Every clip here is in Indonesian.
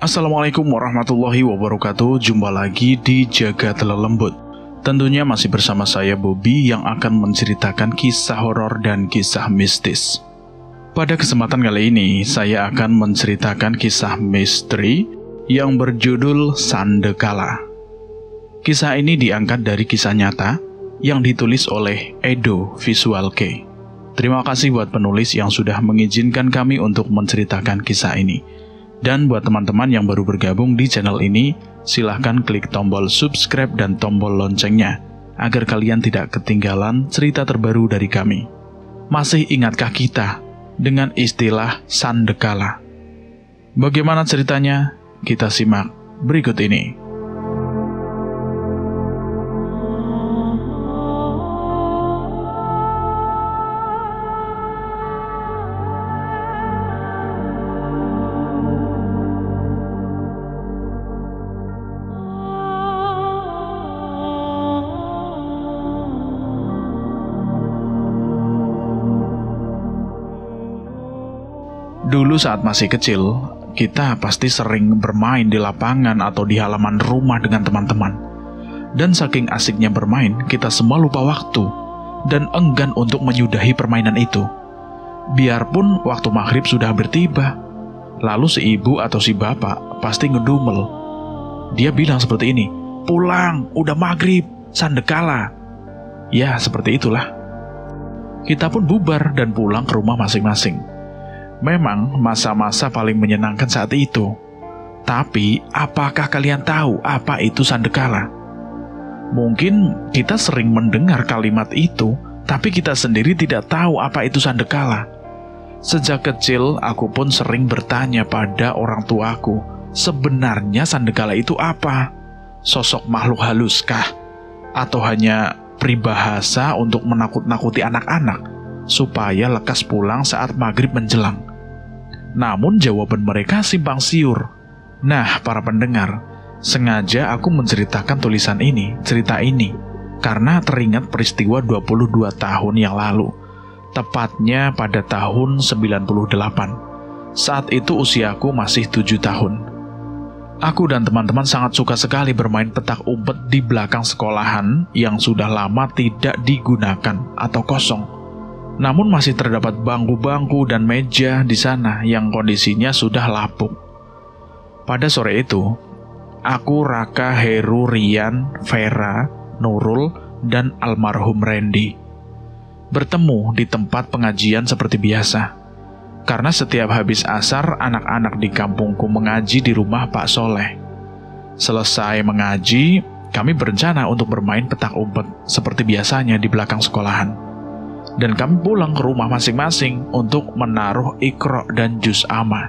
Assalamualaikum warahmatullahi wabarakatuh. Jumpa lagi di Jagat Lelembut. Tentunya masih bersama saya Bobby yang akan menceritakan kisah horor dan kisah mistis. Pada kesempatan kali ini saya akan menceritakan kisah misteri yang berjudul Sandekala. Kisah ini diangkat dari kisah nyata yang ditulis oleh Edo Visual Kei. Terima kasih buat penulis yang sudah mengizinkan kami untuk menceritakan kisah ini. Dan buat teman-teman yang baru bergabung di channel ini, silahkan klik tombol subscribe dan tombol loncengnya, agar kalian tidak ketinggalan cerita terbaru dari kami. Masih ingatkah kita dengan istilah Sandekala? Bagaimana ceritanya? Kita simak berikut ini. Dulu saat masih kecil, kita pasti sering bermain di lapangan atau di halaman rumah dengan teman-teman. Dan saking asiknya bermain, kita semua lupa waktu dan enggan untuk menyudahi permainan itu. Biarpun waktu maghrib sudah hampir tiba, lalu si ibu atau si bapak pasti ngedumel. Dia bilang seperti ini, "Pulang, udah maghrib, Sandekala." Ya, seperti itulah. Kita pun bubar dan pulang ke rumah masing-masing. Memang masa-masa paling menyenangkan saat itu. Tapi, apakah kalian tahu apa itu Sandekala? Mungkin kita sering mendengar kalimat itu, tapi kita sendiri tidak tahu apa itu Sandekala. Sejak kecil, aku pun sering bertanya pada orang tuaku, sebenarnya Sandekala itu apa? Sosok makhluk haluskah? Atau hanya peribahasa untuk menakut-nakuti anak-anak, supaya lekas pulang saat maghrib menjelang? Namun jawaban mereka simpang siur. Nah, para pendengar, sengaja aku menceritakan cerita ini, karena teringat peristiwa 22 tahun yang lalu, tepatnya pada tahun 98. Saat itu usiaku masih 7 tahun. Aku dan teman-teman sangat suka sekali bermain petak umpet di belakang sekolahan yang sudah lama tidak digunakan atau kosong. Namun masih terdapat bangku-bangku dan meja di sana yang kondisinya sudah lapuk. Pada sore itu, aku, Raka, Heru, Rian, Vera, Nurul, dan almarhum Randy bertemu di tempat pengajian seperti biasa. Karena setiap habis asar, anak-anak di kampungku mengaji di rumah Pak Soleh. Selesai mengaji, kami berencana untuk bermain petak umpet seperti biasanya di belakang sekolahan. Dan kami pulang ke rumah masing-masing untuk menaruh Iqra dan juz amma.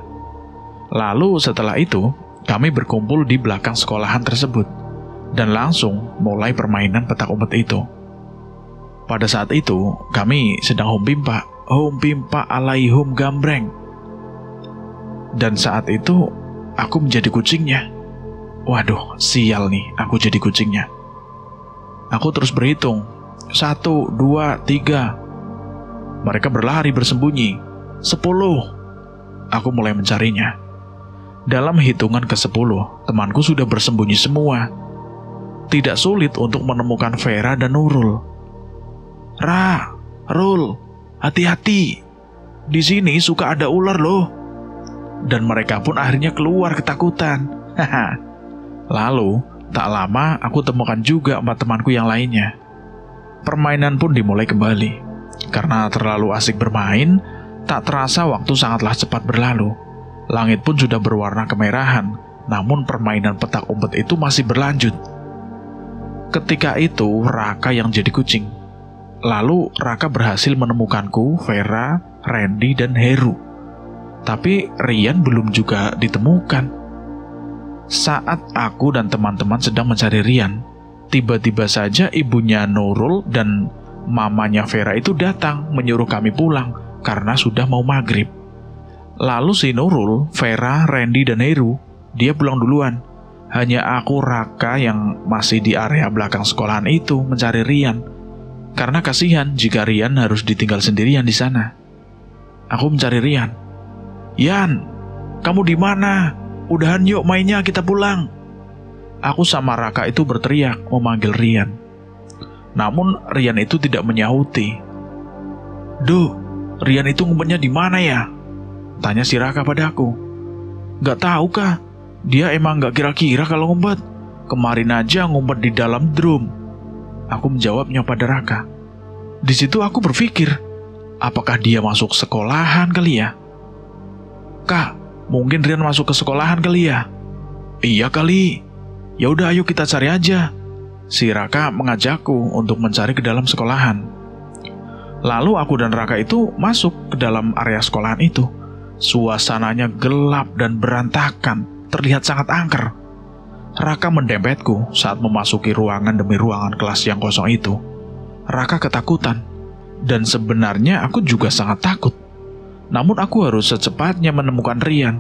Lalu setelah itu, kami berkumpul di belakang sekolahan tersebut dan langsung mulai permainan petak umpet itu. Pada saat itu, kami sedang hum pimpa alaihum gambreng. Dan saat itu, aku menjadi kucingnya. Waduh, sial nih, aku jadi kucingnya. Aku terus berhitung, 1, 2, 3. Mereka berlari bersembunyi. 10. Aku mulai mencarinya. Dalam hitungan ke-10, temanku sudah bersembunyi semua. Tidak sulit untuk menemukan Vera dan Nurul. "Ra, Rul, hati-hati. Di sini suka ada ular loh." Dan mereka pun akhirnya keluar ketakutan. Lalu, tak lama aku temukan juga 4 temanku yang lainnya. Permainan pun dimulai kembali. Karena terlalu asik bermain, tak terasa waktu sangatlah cepat berlalu. Langit pun sudah berwarna kemerahan, namun permainan petak umpet itu masih berlanjut. Ketika itu, Raka yang jadi kucing. Lalu, Raka berhasil menemukanku, Vera, Randy, dan Heru. Tapi, Rian belum juga ditemukan. Saat aku dan teman-teman sedang mencari Rian, tiba-tiba saja ibunya Nurul dan mamanya Vera itu datang menyuruh kami pulang karena sudah mau maghrib. Lalu si Nurul, Vera, Randy, dan Heru, dia pulang duluan. Hanya aku, Raka, yang masih di area belakang sekolahan itu mencari Rian. Karena kasihan jika Rian harus ditinggal sendirian di sana. Aku mencari Rian. "Yan, kamu di mana? udahan yuk mainnya, kita pulang. Aku sama Raka itu berteriak memanggil Rian. Namun Rian itu tidak menyahuti. Duh, Rian itu ngumpetnya di mana ya? Tanya si Raka padaku. Gak tahu kah? Dia emang gak kira-kira kalau ngumpet. Kemarin aja ngumpet di dalam drum. Aku menjawabnya pada Raka. Di situ aku berpikir, apakah dia masuk sekolahan kali ya? Kak, mungkin Rian masuk ke sekolahan kali ya? Iya kali. Ya udah, ayo kita cari aja. Si Raka mengajakku untuk mencari ke dalam sekolahan. Lalu aku dan Raka itu masuk ke dalam area sekolahan itu. Suasananya gelap dan berantakan, terlihat sangat angker. Raka mendempetku saat memasuki ruangan demi ruangan kelas yang kosong itu. Raka ketakutan, dan sebenarnya aku juga sangat takut. Namun aku harus secepatnya menemukan Rian.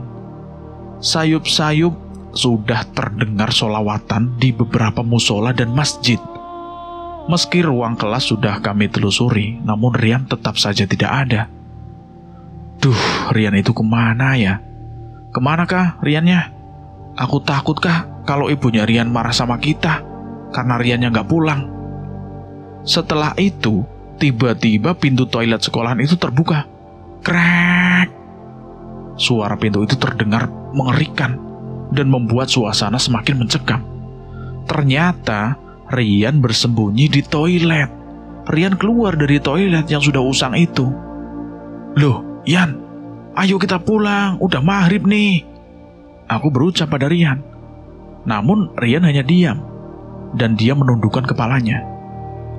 Sayup-sayup sudah terdengar sholawatan di beberapa musola dan masjid. Meski ruang kelas sudah kami telusuri, namun Rian tetap saja tidak ada. Duh, Rian itu kemana ya? Kemana kah Riannya? Aku takut kah kalau ibunya Rian marah sama kita karena Riannya gak pulang. Setelah itu, tiba-tiba pintu toilet sekolahan itu terbuka. Krek! Suara pintu itu terdengar mengerikan dan membuat suasana semakin mencekam. Ternyata Rian bersembunyi di toilet. Rian keluar dari toilet yang sudah usang itu. Loh, Yan, ayo kita pulang, udah maghrib nih. Aku berucap pada Rian. Namun Rian hanya diam, dan dia menundukkan kepalanya.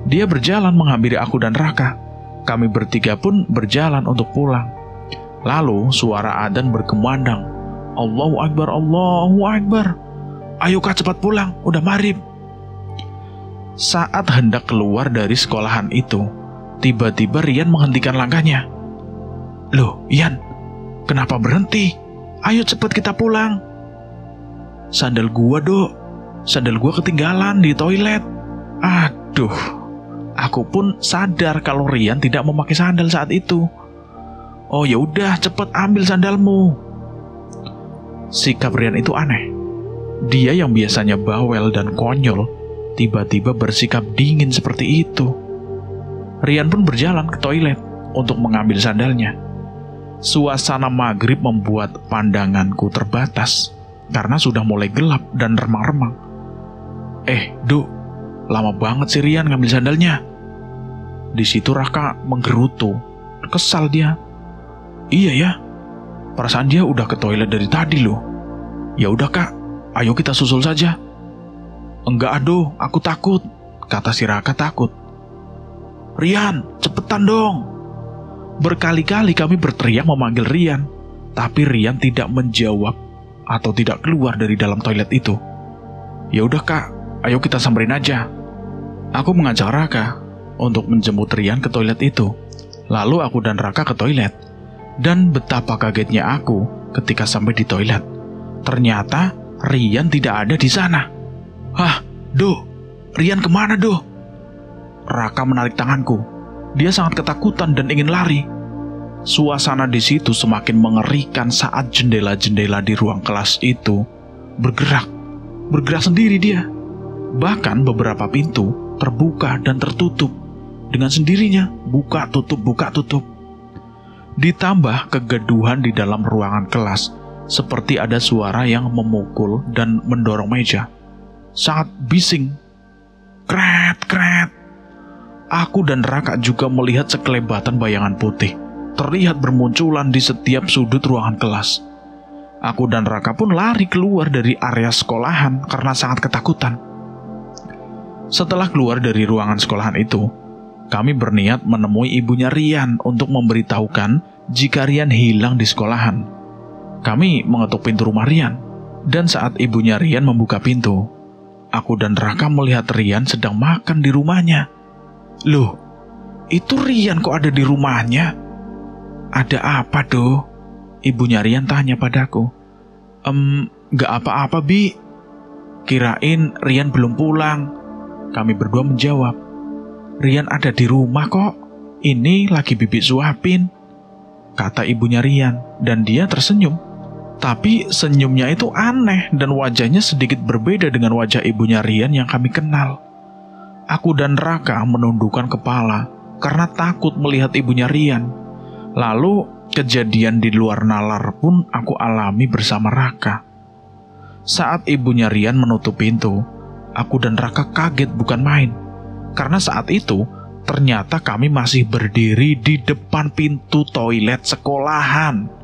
Dia berjalan menghampiri aku dan Raka. Kami bertiga pun berjalan untuk pulang. Lalu suara adzan berkumandang. Allahu Akbar, Allahu Akbar. Ayo Kak, cepat pulang, udah maghrib. Saat hendak keluar dari sekolahan itu, tiba-tiba Rian menghentikan langkahnya. Loh, Ian, kenapa berhenti? Ayo cepat kita pulang. Sandal gua, Dok. Sandal gua ketinggalan di toilet. Aduh, aku pun sadar kalau Rian tidak memakai sandal saat itu. Oh ya udah, cepat ambil sandalmu. Sikap Rian itu aneh. Dia yang biasanya bawel dan konyol, tiba-tiba bersikap dingin seperti itu. Rian pun berjalan ke toilet untuk mengambil sandalnya. Suasana maghrib membuat pandanganku terbatas karena sudah mulai gelap dan remang-remang. Duk, lama banget sih Rian ngambil sandalnya. Di situ Raka menggerutu, kesal dia. Iya ya, perasaan dia udah ke toilet dari tadi loh. Ya udah Kak, ayo kita susul saja. Enggak aduh, aku takut, kata si Raka takut. Rian, cepetan dong. Berkali-kali kami berteriak memanggil Rian, tapi Rian tidak menjawab atau tidak keluar dari dalam toilet itu. Ya udah Kak, ayo kita samperin aja. Aku mengajak Raka untuk menjemput Rian ke toilet itu. Lalu aku dan Raka ke toilet. Dan betapa kagetnya aku ketika sampai di toilet. Ternyata Rian tidak ada di sana. Hah, Do, Rian kemana Do? Raka menarik tanganku. Dia sangat ketakutan dan ingin lari. Suasana di situ semakin mengerikan saat jendela-jendela di ruang kelas itu bergerak sendiri dia. Bahkan beberapa pintu terbuka dan tertutup dengan sendirinya, buka tutup. Ditambah kegaduhan di dalam ruangan kelas, seperti ada suara yang memukul dan mendorong meja. Sangat bising. Kret. Aku dan Raka juga melihat sekelebatan bayangan putih terlihat bermunculan di setiap sudut ruangan kelas. Aku dan Raka pun lari keluar dari area sekolahan karena sangat ketakutan. Setelah keluar dari ruangan sekolahan itu, kami berniat menemui ibunya Rian untuk memberitahukan jika Rian hilang di sekolahan. Kami mengetuk pintu rumah Rian, dan saat ibunya Rian membuka pintu, aku dan Raka melihat Rian sedang makan di rumahnya. Loh, itu Rian kok ada di rumahnya? Ada apa, Do? Ibunya Rian tanya padaku. Gak apa-apa, Bi. Kirain Rian belum pulang. Kami berdua menjawab. Rian ada di rumah kok. Ini lagi Bibi suapin, kata ibunya Rian, dan dia tersenyum. Tapi senyumnya itu aneh dan wajahnya sedikit berbeda dengan wajah ibunya Rian yang kami kenal. Aku dan Raka menundukkan kepala karena takut melihat ibunya Rian. Lalu kejadian di luar nalar pun aku alami bersama Raka. Saat ibunya Rian menutup pintu, aku dan Raka kaget bukan main. Karena saat itu ternyata kami masih berdiri di depan pintu toilet sekolahan.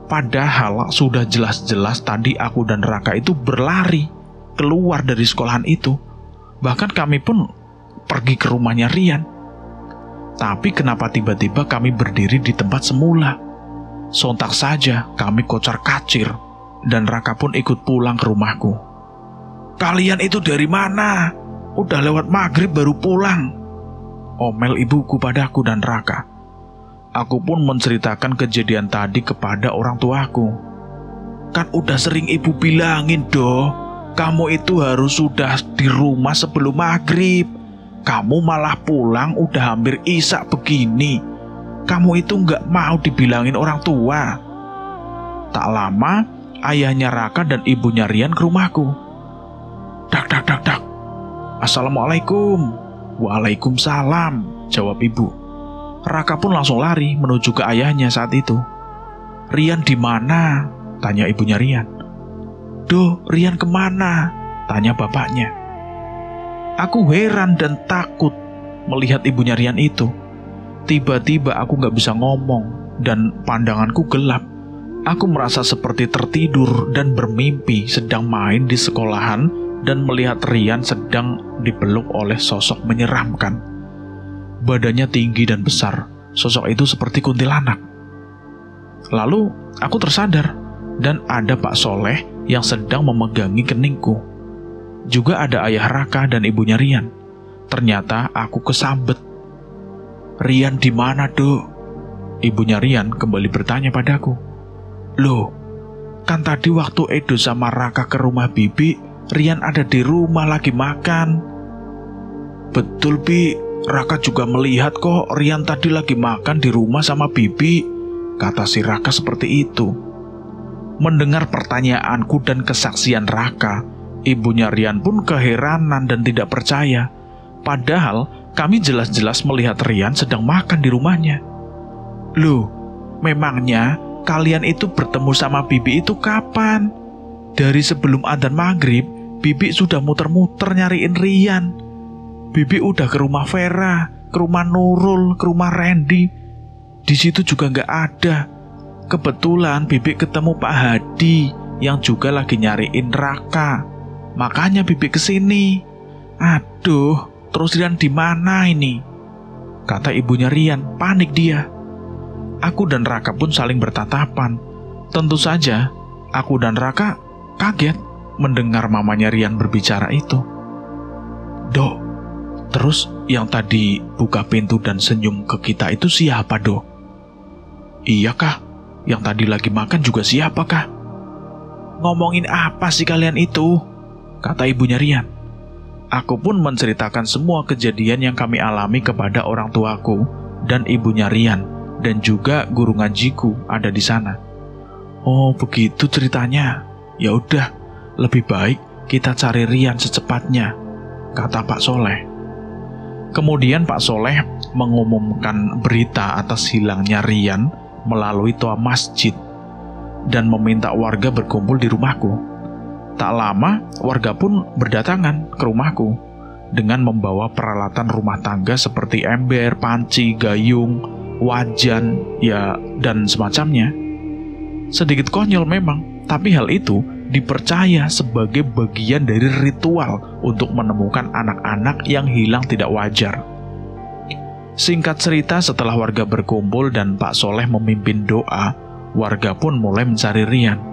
Padahal sudah jelas-jelas tadi aku dan Raka itu berlari keluar dari sekolahan itu. Bahkan kami pun pergi ke rumahnya Rian. Tapi kenapa tiba-tiba kami berdiri di tempat semula? Sontak saja kami kocar-kacir dan Raka pun ikut pulang ke rumahku. "Kalian itu dari mana? Udah lewat maghrib baru pulang," omel ibuku padaku dan Raka. Aku pun menceritakan kejadian tadi kepada orang tuaku. "Kan udah sering ibu bilangin doh, kamu itu harus sudah di rumah sebelum maghrib. Kamu malah pulang udah hampir isya begini. Kamu itu nggak mau dibilangin orang tua." Tak lama, ayahnya Raka dan ibunya Rian ke rumahku. "Dak, dak, dak, dak. Assalamualaikum." "Waalaikumsalam," jawab ibu. Raka pun langsung lari menuju ke ayahnya saat itu. "Rian di mana?" tanya ibunya Rian. "Duh, Rian kemana?" tanya bapaknya. Aku heran dan takut melihat ibunya Rian itu. Tiba-tiba aku gak bisa ngomong dan pandanganku gelap. Aku merasa seperti tertidur dan bermimpi sedang main di sekolahan dan melihat Rian sedang dipeluk oleh sosok menyeramkan. Badannya tinggi dan besar, sosok itu seperti kuntilanak. Lalu aku tersadar dan ada Pak Soleh yang sedang memegangi keningku. Juga ada ayah Raka dan ibunya Rian. Ternyata aku kesambet. "Rian di mana, Dok?" Ibunya Rian kembali bertanya padaku. "Loh, kan tadi waktu Edo sama Raka ke rumah Bibi, Rian ada di rumah lagi makan." "Betul, Bi. Raka juga melihat kok Rian tadi lagi makan di rumah sama Bibi," kata si Raka seperti itu. Mendengar pertanyaanku dan kesaksian Raka, ibunya Rian pun keheranan dan tidak percaya. Padahal kami jelas-jelas melihat Rian sedang makan di rumahnya. "Loh, memangnya kalian itu bertemu sama Bibi itu kapan? Dari sebelum adzan maghrib, Bibi sudah muter-muter nyariin Rian. Bibi udah ke rumah Vera, ke rumah Nurul, ke rumah Randy. Di situ juga nggak ada. Kebetulan Bibi ketemu Pak Hadi yang juga lagi nyariin Raka. Makanya Bibi kesini. Aduh, terus Rian di mana ini?" kata ibunya Rian. Panik dia. Aku dan Raka pun saling bertatapan. Tentu saja, aku dan Raka kaget mendengar mamanya Rian berbicara itu. "Dok, terus yang tadi buka pintu dan senyum ke kita itu siapa, Dok?" "Iya kah? Yang tadi lagi makan juga siapa kah?" "Ngomongin apa sih kalian itu?" kata ibunya Rian. Aku pun menceritakan semua kejadian yang kami alami kepada orang tuaku dan ibunya Rian, dan juga guru ngajiku ada di sana. "Oh, begitu ceritanya. Ya udah, lebih baik kita cari Rian secepatnya," kata Pak Soleh. Kemudian Pak Soleh mengumumkan berita atas hilangnya Rian melalui toa masjid dan meminta warga berkumpul di rumahku. Tak lama, warga pun berdatangan ke rumahku dengan membawa peralatan rumah tangga seperti ember, panci, gayung, wajan, ya, dan semacamnya. Sedikit konyol memang, tapi hal itu dipercaya sebagai bagian dari ritual untuk menemukan anak-anak yang hilang tidak wajar. Singkat cerita, setelah warga berkumpul dan Pak Soleh memimpin doa, warga pun mulai mencari Rian.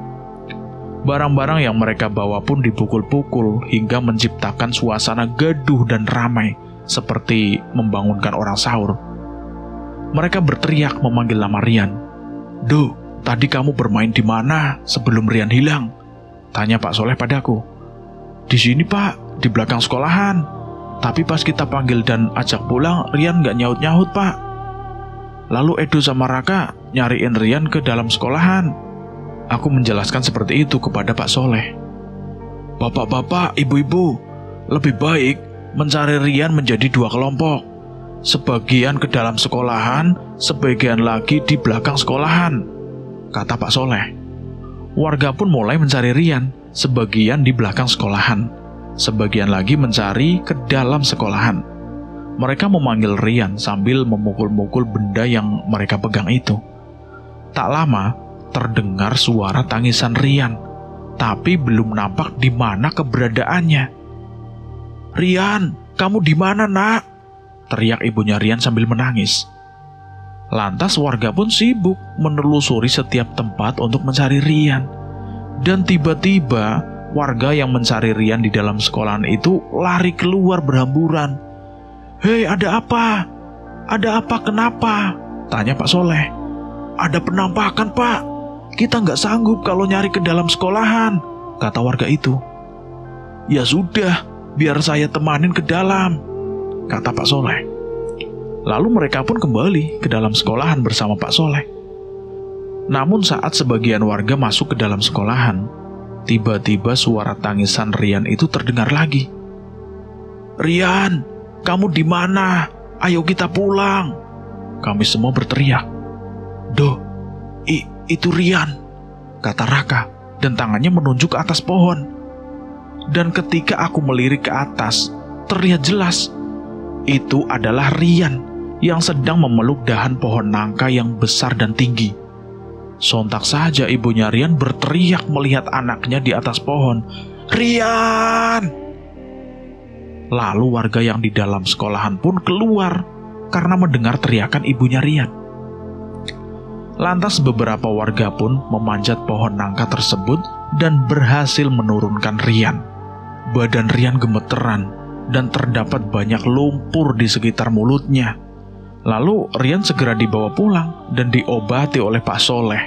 Barang-barang yang mereka bawa pun dipukul-pukul hingga menciptakan suasana gaduh dan ramai, seperti membangunkan orang sahur. Mereka berteriak memanggil nama Rian. "Duh, tadi kamu bermain di mana sebelum Rian hilang?" tanya Pak Soleh padaku. "Di sini, Pak, di belakang sekolahan. Tapi pas kita panggil dan ajak pulang, Rian nggak nyaut-nyaut, Pak. Lalu Edo sama Raka nyariin Rian ke dalam sekolahan." Aku menjelaskan seperti itu kepada Pak Soleh. Bapak-bapak, ibu-ibu, lebih baik mencari Rian menjadi 2 kelompok. Sebagian ke dalam sekolahan, sebagian lagi di belakang sekolahan, kata Pak Soleh. Warga pun mulai mencari Rian, sebagian di belakang sekolahan, sebagian lagi mencari ke dalam sekolahan. Mereka memanggil Rian sambil memukul-mukul benda yang mereka pegang itu. Tak lama, terdengar suara tangisan Rian, tapi belum nampak di mana keberadaannya. Rian, kamu di mana, Nak? Teriak ibunya Rian sambil menangis. Lantas warga pun sibuk menelusuri setiap tempat untuk mencari Rian. Dan tiba-tiba warga yang mencari Rian di dalam sekolahan itu lari keluar berhamburan. Hei, ada apa? Ada apa, kenapa? Tanya Pak Soleh. Ada penampakan, Pak. Kita nggak sanggup kalau nyari ke dalam sekolahan, kata warga itu. Ya sudah, biar saya temanin ke dalam, kata Pak Soleh. Lalu mereka pun kembali ke dalam sekolahan bersama Pak Soleh. Namun saat sebagian warga masuk ke dalam sekolahan, tiba-tiba suara tangisan Rian itu terdengar lagi. Rian, kamu di mana? Ayo kita pulang. Kami semua berteriak. Duh, itu Rian, kata Raka, dan tangannya menunjuk ke atas pohon. Dan ketika aku melirik ke atas, terlihat jelas, itu adalah Rian yang sedang memeluk dahan pohon nangka yang besar dan tinggi. Sontak saja ibunya Rian berteriak melihat anaknya di atas pohon. Rian! Lalu warga yang di dalam sekolahan pun keluar karena mendengar teriakan ibunya Rian. Lantas beberapa warga pun memanjat pohon nangka tersebut dan berhasil menurunkan Rian. Badan Rian gemeteran dan terdapat banyak lumpur di sekitar mulutnya. Lalu Rian segera dibawa pulang dan diobati oleh Pak Soleh.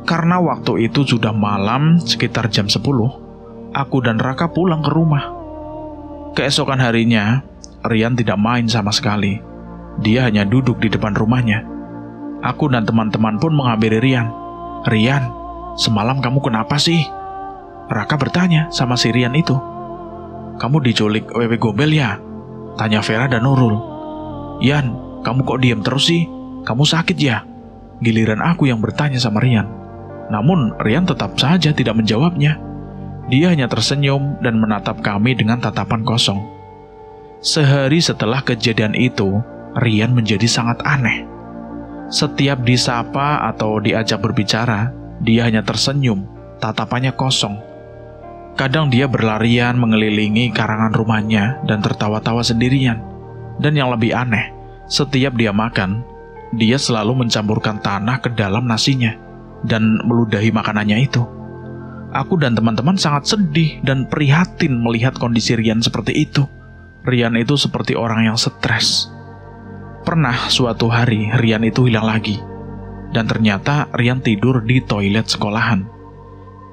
Karena waktu itu sudah malam, sekitar jam 10, aku dan Raka pulang ke rumah. Keesokan harinya, Rian tidak main sama sekali. Dia hanya duduk di depan rumahnya. Aku dan teman-teman pun menghampiri Rian. Rian, semalam kamu kenapa sih? Raka bertanya sama si Rian itu. Kamu diculik wewe gombel ya? Tanya Vera dan Nurul. Yan, kamu kok diam terus sih? Kamu sakit ya? Giliran aku yang bertanya sama Rian. Namun Rian tetap saja tidak menjawabnya. Dia hanya tersenyum dan menatap kami dengan tatapan kosong. Sehari setelah kejadian itu, Rian menjadi sangat aneh. Setiap disapa atau diajak berbicara, dia hanya tersenyum, tatapannya kosong. Kadang dia berlarian mengelilingi karangan rumahnya dan tertawa-tawa sendirian. Dan yang lebih aneh, setiap dia makan, dia selalu mencampurkan tanah ke dalam nasinya dan meludahi makanannya itu. Aku dan teman-teman sangat sedih dan prihatin melihat kondisi Rian seperti itu. Rian itu seperti orang yang stres. Pernah suatu hari Rian itu hilang lagi. Dan ternyata Rian tidur di toilet sekolahan.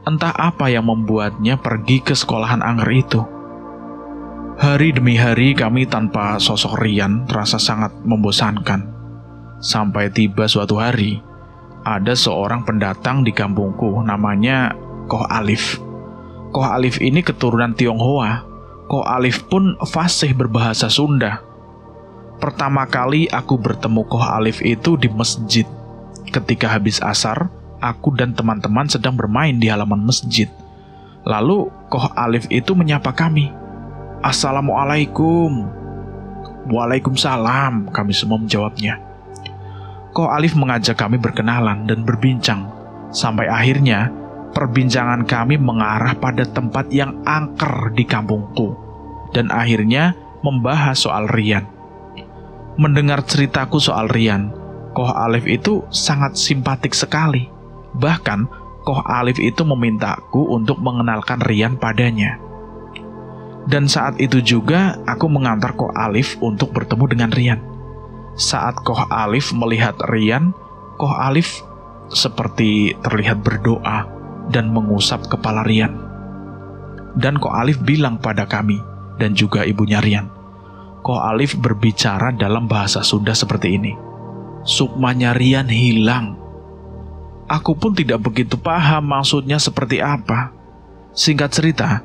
Entah apa yang membuatnya pergi ke sekolahan angker itu. Hari demi hari kami tanpa sosok Rian terasa sangat membosankan. Sampai tiba suatu hari, ada seorang pendatang di kampungku namanya Koh Alif. Koh Alif ini keturunan Tionghoa. Koh Alif pun fasih berbahasa Sunda. Pertama kali aku bertemu Koh Alif itu di masjid. Ketika habis asar, aku dan teman-teman sedang bermain di halaman masjid. Lalu Koh Alif itu menyapa kami. Assalamualaikum. Waalaikumsalam, kami semua menjawabnya. Koh Alif mengajak kami berkenalan dan berbincang. Sampai akhirnya, perbincangan kami mengarah pada tempat yang angker di kampungku. Dan akhirnya membahas soal Rian. Mendengar ceritaku soal Rian, Koh Alif itu sangat simpatik sekali. Bahkan, Koh Alif itu memintaku untuk mengenalkan Rian padanya. Dan saat itu juga aku mengantar Koh Alif untuk bertemu dengan Rian. Saat Koh Alif melihat Rian, Koh Alif seperti terlihat berdoa dan mengusap kepala Rian. Dan Koh Alif bilang pada kami dan juga ibunya Rian. Koh Alif berbicara dalam bahasa Sunda seperti ini. Sukmanya Rian hilang. Aku pun tidak begitu paham maksudnya seperti apa. Singkat cerita,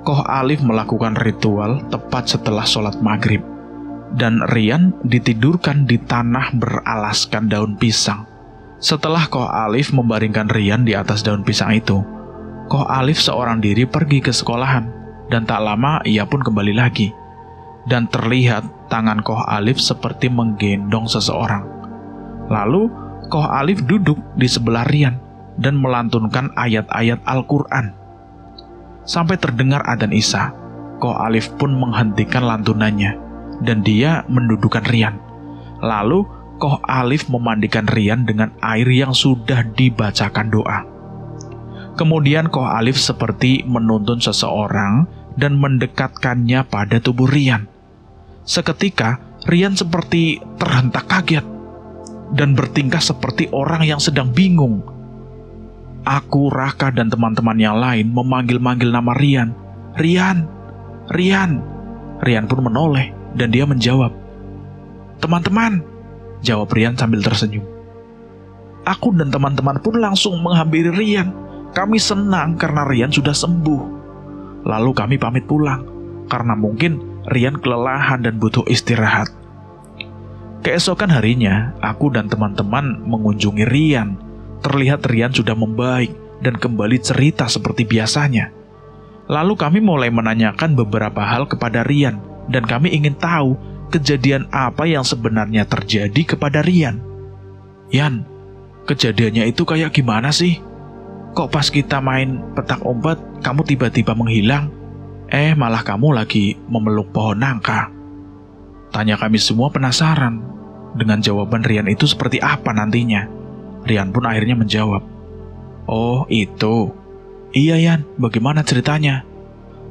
Koh Alif melakukan ritual tepat setelah sholat maghrib, dan Rian ditidurkan di tanah beralaskan daun pisang. Setelah Koh Alif membaringkan Rian di atas daun pisang itu, Koh Alif seorang diri pergi ke sekolahan, dan tak lama ia pun kembali lagi. Dan terlihat tangan Koh Alif seperti menggendong seseorang. Lalu Koh Alif duduk di sebelah Rian dan melantunkan ayat-ayat Al-Quran. Sampai terdengar adzan Isya, Koh Alif pun menghentikan lantunannya, dan dia mendudukkan Rian. Lalu Koh Alif memandikan Rian dengan air yang sudah dibacakan doa. Kemudian Koh Alif seperti menuntun seseorang dan mendekatkannya pada tubuh Rian. Seketika Rian seperti terhentak kaget dan bertingkah seperti orang yang sedang bingung. Aku, Raka, dan teman-teman yang lain memanggil-manggil nama Rian. Rian, Rian. Rian pun menoleh dan dia menjawab, "Teman-teman," jawab Rian sambil tersenyum. Aku dan teman-teman pun langsung menghampiri Rian. Kami senang karena Rian sudah sembuh. Lalu kami pamit pulang, karena mungkin Rian kelelahan dan butuh istirahat. Keesokan harinya, aku dan teman-teman mengunjungi Rian. Terlihat Rian sudah membaik dan kembali cerita seperti biasanya. Lalu kami mulai menanyakan beberapa hal kepada Rian, dan kami ingin tahu kejadian apa yang sebenarnya terjadi kepada Rian. "Yan, kejadiannya itu kayak gimana sih? Kok pas kita main petak umpet, kamu tiba-tiba menghilang? Malah kamu lagi memeluk pohon nangka." Tanya kami semua penasaran dengan jawaban Rian itu seperti apa nantinya. Rian pun akhirnya menjawab, "Oh itu. Iya Yan, bagaimana ceritanya?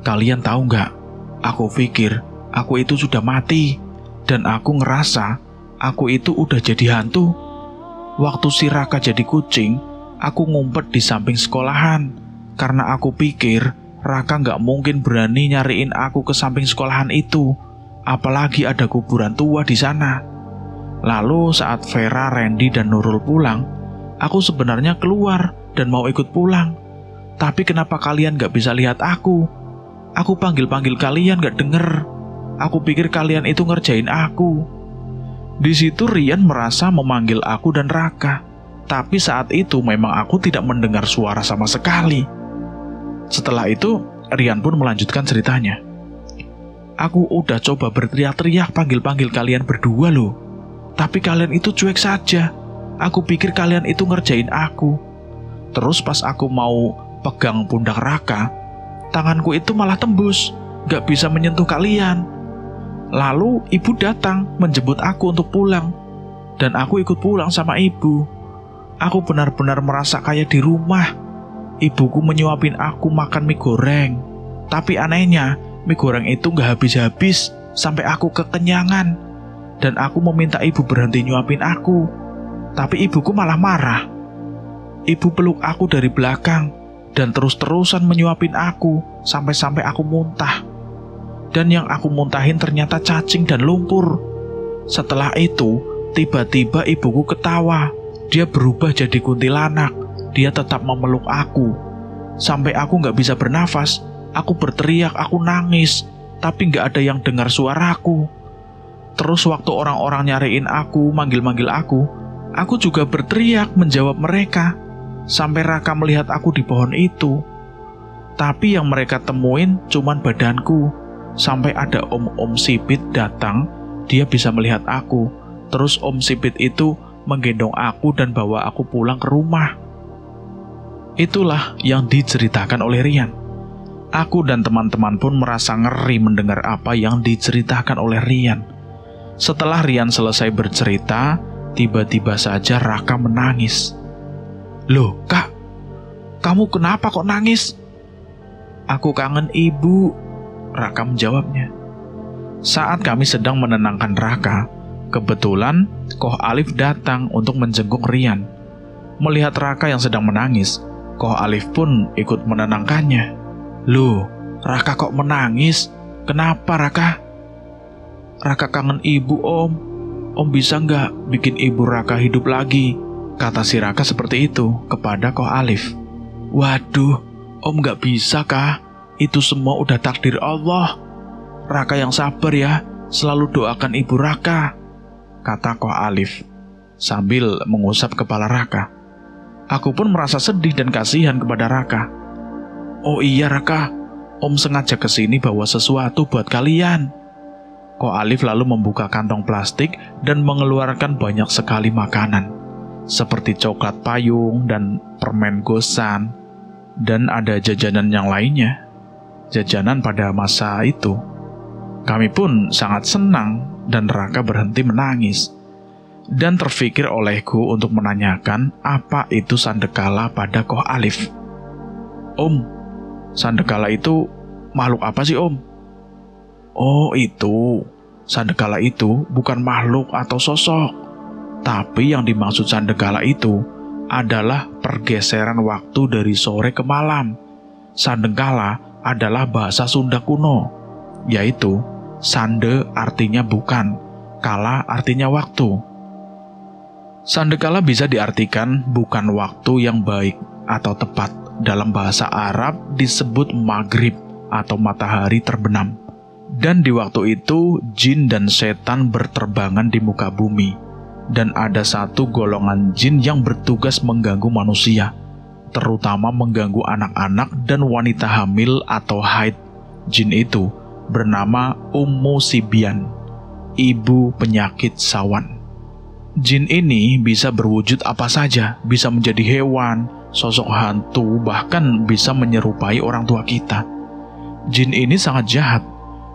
Kalian tahu nggak? Aku pikir aku itu sudah mati, dan aku ngerasa aku itu udah jadi hantu. Waktu si Raka jadi kucing, aku ngumpet di samping sekolahan, karena aku pikir Raka nggak mungkin berani nyariin aku ke samping sekolahan itu, apalagi ada kuburan tua di sana. Lalu saat Vera, Randy, dan Nurul pulang, aku sebenarnya keluar dan mau ikut pulang. Tapi kenapa kalian gak bisa lihat aku? Aku panggil-panggil kalian gak denger. Aku pikir kalian itu ngerjain aku." Di situ Rian merasa memanggil aku dan Raka. Tapi saat itu memang aku tidak mendengar suara sama sekali. Setelah itu, Rian pun melanjutkan ceritanya. "Aku udah coba berteriak-teriak panggil-panggil kalian berdua loh. Tapi kalian itu cuek saja. Aku pikir kalian itu ngerjain aku. Terus pas aku mau pegang pundak Raka, tanganku itu malah tembus, gak bisa menyentuh kalian. Lalu ibu datang menjemput aku untuk pulang, dan aku ikut pulang sama ibu. Aku benar-benar merasa kayak di rumah. Ibuku menyuapin aku makan mie goreng. Tapi anehnya, mie goreng itu gak habis-habis sampai aku kekenyangan. Dan aku meminta ibu berhenti nyuapin aku. Tapi ibuku malah marah. Ibu peluk aku dari belakang dan terus-terusan menyuapin aku sampai-sampai aku muntah. Dan yang aku muntahin ternyata cacing dan lumpur. Setelah itu, tiba-tiba ibuku ketawa. Dia berubah jadi kuntilanak. Dia tetap memeluk aku. Sampai aku gak bisa bernafas. Aku berteriak, aku nangis. Tapi gak ada yang dengar suaraku. Terus waktu orang-orang nyariin aku, manggil-manggil aku juga berteriak menjawab mereka. Sampai Raka melihat aku di pohon itu. Tapi yang mereka temuin cuman badanku. Sampai ada Om Sipit datang, dia bisa melihat aku. Terus Om Sipit itu menggendong aku dan bawa aku pulang ke rumah. Itulah yang diceritakan oleh Rian. Aku dan teman-teman pun merasa ngeri mendengar apa yang diceritakan oleh Rian. Setelah Rian selesai bercerita, tiba-tiba saja Raka menangis. "Loh Kak, kamu kenapa kok nangis?" "Aku kangen ibu," Raka menjawabnya. Saat kami sedang menenangkan Raka, kebetulan Koh Alif datang untuk menjenguk Rian. Melihat Raka yang sedang menangis, Koh Alif pun ikut menenangkannya. "Loh, Raka kok menangis? Kenapa Raka?" "Raka kangen ibu Om. Om bisa nggak bikin ibu Raka hidup lagi? Kata si Raka seperti itu kepada Koh Alif. Waduh, Om gak bisa kah? Itu semua udah takdir Allah. Raka yang sabar ya, selalu doakan Ibu Raka, kata Koh Alif sambil mengusap kepala Raka. Aku pun merasa sedih dan kasihan kepada Raka. Oh iya Raka, Om sengaja kesini bawa sesuatu buat kalian. Koh Alif lalu membuka kantong plastik dan mengeluarkan banyak sekali makanan, seperti coklat payung dan permen gosan, dan ada jajanan yang lainnya, jajanan pada masa itu. Kami pun sangat senang dan Raka berhenti menangis. Dan terfikir olehku untuk menanyakan apa itu sandekala pada Koh Alif. Om, sandekala itu makhluk apa sih Om? Oh itu, sandekala itu bukan makhluk atau sosok. Tapi yang dimaksud sandekala itu adalah pergeseran waktu dari sore ke malam. Sandekala adalah bahasa Sunda kuno, yaitu sande artinya bukan, kala artinya waktu. Sandekala bisa diartikan bukan waktu yang baik atau tepat. Dalam bahasa Arab disebut maghrib atau matahari terbenam. Dan di waktu itu jin dan setan berterbangan di muka bumi. Dan ada satu golongan jin yang bertugas mengganggu manusia, terutama mengganggu anak-anak dan wanita hamil atau haid. Jin itu bernama Ummu Sibyan, ibu penyakit sawan. Jin ini bisa berwujud apa saja, bisa menjadi hewan, sosok hantu, bahkan bisa menyerupai orang tua kita. Jin ini sangat jahat.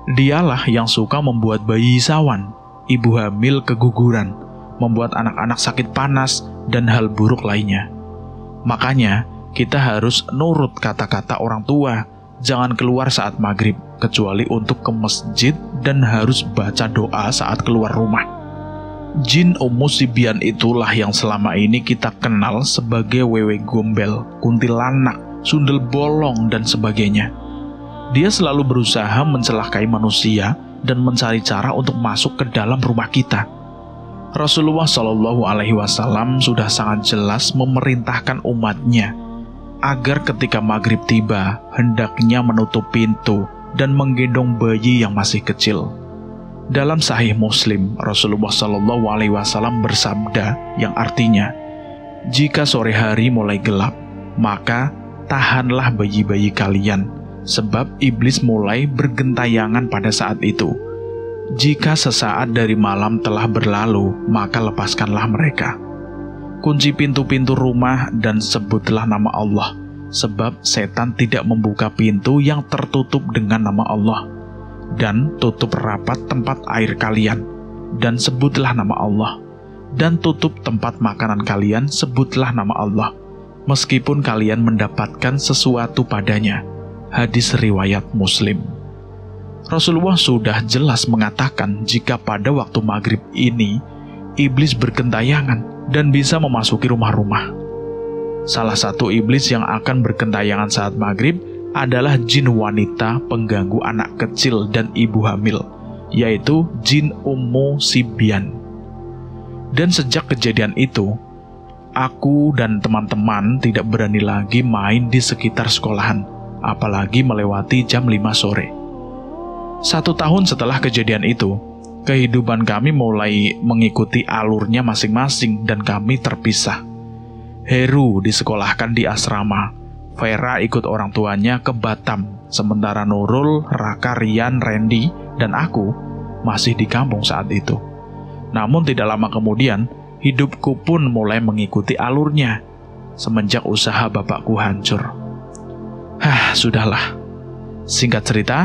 Dialah yang suka membuat bayi sawan, ibu hamil keguguran, membuat anak-anak sakit panas, dan hal buruk lainnya. Makanya, kita harus nurut kata-kata orang tua. Jangan keluar saat maghrib, kecuali untuk ke masjid dan harus baca doa saat keluar rumah. Jin Ummu Sibyan itulah yang selama ini kita kenal sebagai wewe gombel, kuntilanak, sundel bolong, dan sebagainya. Dia selalu berusaha mencelakai manusia dan mencari cara untuk masuk ke dalam rumah kita. Rasulullah Shallallahu Alaihi Wasallam sudah sangat jelas memerintahkan umatnya agar ketika maghrib tiba, hendaknya menutup pintu dan menggendong bayi yang masih kecil. Dalam Sahih Muslim, Rasulullah Shallallahu Alaihi Wasallam bersabda yang artinya, jika sore hari mulai gelap, maka tahanlah bayi-bayi kalian, sebab iblis mulai bergentayangan pada saat itu. Jika sesaat dari malam telah berlalu, maka lepaskanlah mereka. Kunci pintu-pintu rumah dan sebutlah nama Allah, sebab setan tidak membuka pintu yang tertutup dengan nama Allah. Dan tutup rapat tempat air kalian, dan sebutlah nama Allah. Dan tutup tempat makanan kalian, sebutlah nama Allah, meskipun kalian mendapatkan sesuatu padanya. Hadis riwayat Muslim. Rasulullah sudah jelas mengatakan jika pada waktu maghrib ini, iblis bergentayangan dan bisa memasuki rumah-rumah. Salah satu iblis yang akan bergentayangan saat maghrib adalah jin wanita pengganggu anak kecil dan ibu hamil, yaitu jin Ummu Sibyan. Dan sejak kejadian itu, aku dan teman-teman tidak berani lagi main di sekitar sekolahan, apalagi melewati jam 5 sore. 1 tahun setelah kejadian itu, kehidupan kami mulai mengikuti alurnya masing-masing dan kami terpisah. Heru disekolahkan di asrama, Vera ikut orang tuanya ke Batam, sementara Nurul, Raka, Rian, Randy, dan aku masih di kampung saat itu. Namun tidak lama kemudian, hidupku pun mulai mengikuti alurnya, semenjak usaha bapakku hancur. Sudahlah. Singkat cerita,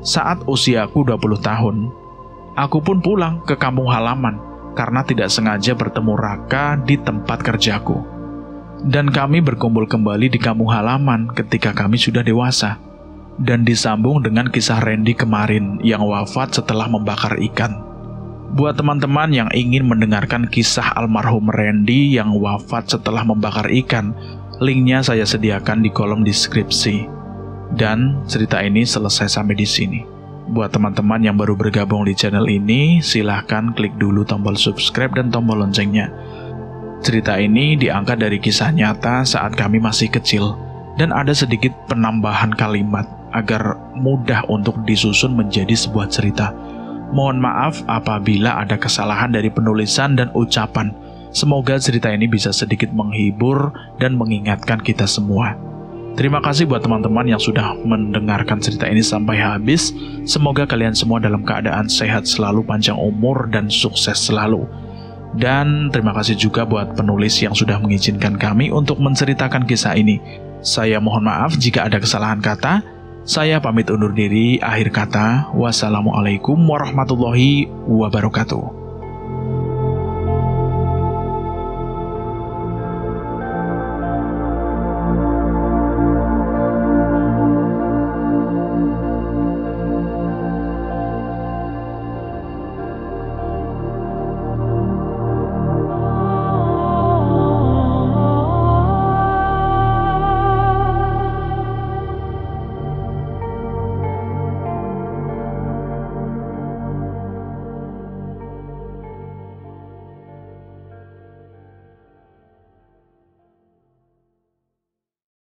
saat usiaku 20 tahun, aku pun pulang ke kampung halaman karena tidak sengaja bertemu Raka di tempat kerjaku. Dan kami berkumpul kembali di kampung halaman ketika kami sudah dewasa. Dan disambung dengan kisah Randy kemarin yang wafat setelah membakar ikan. Buat teman-teman yang ingin mendengarkan kisah almarhum Randy yang wafat setelah membakar ikan, linknya saya sediakan di kolom deskripsi. Dan cerita ini selesai sampai di sini. Buat teman-teman yang baru bergabung di channel ini, silahkan klik dulu tombol subscribe dan tombol loncengnya. Cerita ini diangkat dari kisah nyata saat kami masih kecil, dan ada sedikit penambahan kalimat agar mudah untuk disusun menjadi sebuah cerita. Mohon maaf apabila ada kesalahan dari penulisan dan ucapan. Semoga cerita ini bisa sedikit menghibur dan mengingatkan kita semua. Terima kasih buat teman-teman yang sudah mendengarkan cerita ini sampai habis. Semoga kalian semua dalam keadaan sehat selalu, panjang umur, dan sukses selalu. Dan terima kasih juga buat penulis yang sudah mengizinkan kami untuk menceritakan kisah ini. Saya mohon maaf jika ada kesalahan kata. Saya pamit undur diri. Akhir kata, wassalamualaikum warahmatullahi wabarakatuh.